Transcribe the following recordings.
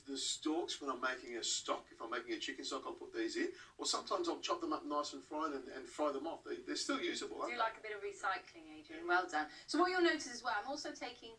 use the stalks when I'm making a stock. If I'm making a chicken stock, I'll put these in. Or sometimes I'll chop them up nice and fine and fry them off. They're still usable, Do you like a bit of recycling, Adrian? Well done. So what you'll notice as well, I'm also taking,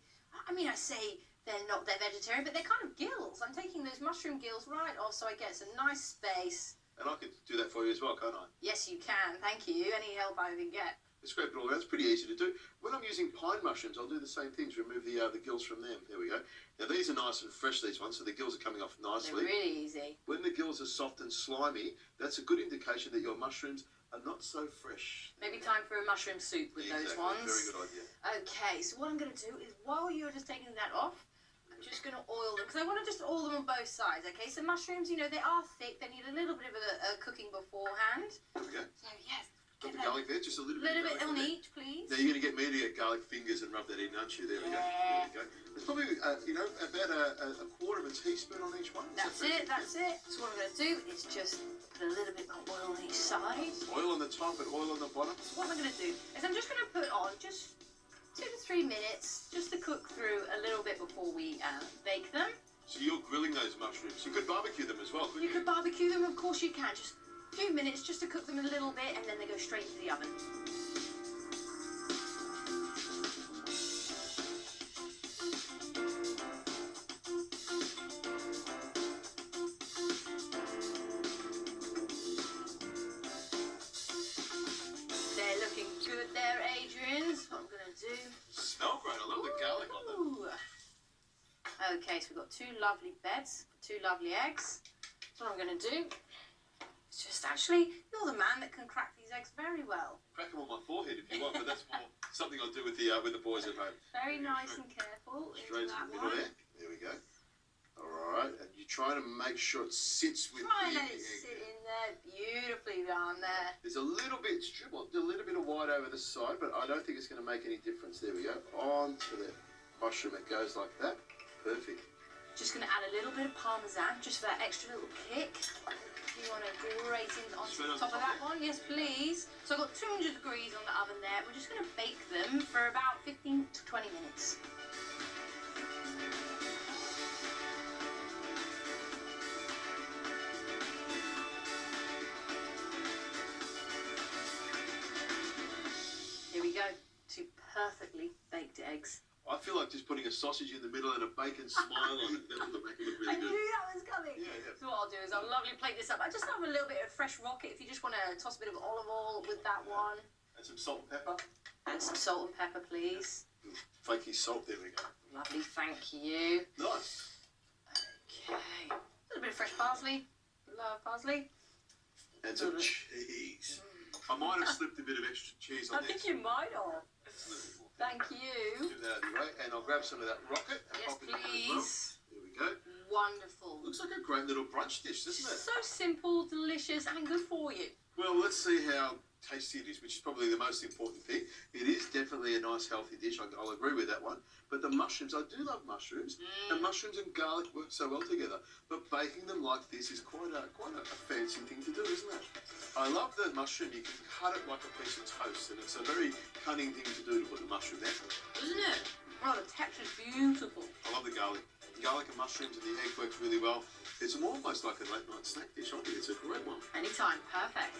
I say they're vegetarian, but they're kind of gills. I'm taking those mushroom gills right off so I get some nice space. And I could do that for you as well, can't I? Yes, you can. Thank you. Any help I can get. It's great, but that's pretty easy to do. When I'm using pine mushrooms, I'll do the same things. Remove the gills from them. There we go. Now these are nice and fresh, these ones, so the gills are coming off nicely. They're really easy. When the gills are soft and slimy, that's a good indication that your mushrooms are not so fresh. Maybe time for a mushroom soup with those ones. Very good idea. Okay, so what I'm going to do is while you're just taking that off, I'm just going to oil them, because I want to just oil them on both sides, okay? So mushrooms, you know, they are thick. They need a little bit of a cooking beforehand. There we go. So, yes. Got the garlic there, just a little bit. A little bit on each, please. Now you're going to get me to get garlic fingers and rub that in, aren't you? There we go. There we go. There's probably, about a quarter of a teaspoon on each one. That's it. So what I'm going to do is just put a little bit more oil on each side. Oil on the top and oil on the bottom. So what I'm going to do is I'm just going to put on just 2 to 3 minutes just to cook through a little bit before we bake them. So you're grilling those mushrooms. You could barbecue them as well, couldn't you? You could barbecue them, of course you can. Just a few minutes just to cook them a little bit, and then they go straight into the oven. They're looking good there, Adrian. So what I'm going to do... Smell great. I love the garlic on them. Okay, so we've got 2 lovely beds, 2 lovely eggs. So what I'm going to do is just you're the man that can crack these eggs very well. Crack them on my forehead if you want, but that's more something I'll do with the boys at home. Very nice and careful. Straight into the middle there. There we go. All right, and you're trying to make sure it sits with Try and the let it egg. sit in there beautifully down there. There's a little bit of white over the side, but I don't think it's going to make any difference. There we go. Onto the mushroom, it goes like that. Perfect. Just going to add a little bit of parmesan, just for that extra little kick. You want to grate in on top of that one? Yes, please. So I've got 200 degrees on the oven there. We're just going to bake them for about 15 to 20 minutes. Here we go. 2 perfectly baked eggs. I feel like just putting a sausage in the middle and a bacon smile on it. That would make it look really good. I knew that was coming. Yeah. So what I'll do is I'll lovely plate this up. I just have a little bit of fresh rocket if you just want to toss a bit of olive oil with that one. And some salt and pepper. And some salt and pepper, please. Flaky salt, there we go. Lovely, thank you. Nice. Okay. A little bit of fresh parsley. Love parsley. And some cheese. I might have slipped a bit of extra cheese on I think you might have. Thank you. Do that anyway, and I'll grab some of that rocket and Yes, pop it in as well. please. There we go. Wonderful. Looks like a great little brunch dish, doesn't it? So simple, delicious, and good for you. Well, let's see how tasty it is, which is probably the most important thing. It is definitely a nice, healthy dish. I'll agree with that one. But the mushrooms, I do love mushrooms, and mushrooms and garlic work so well together. But baking them like this is quite a fancy thing to do, isn't it? I love the mushroom. You can cut it like a piece of toast, and it's a very cunning thing to do to put the mushroom there. Isn't it? Oh, the texture's beautiful. I love the garlic. Garlic and mushrooms and the egg works really well. It's almost like a late night snack dish. I think it's a great one. Anytime, perfect.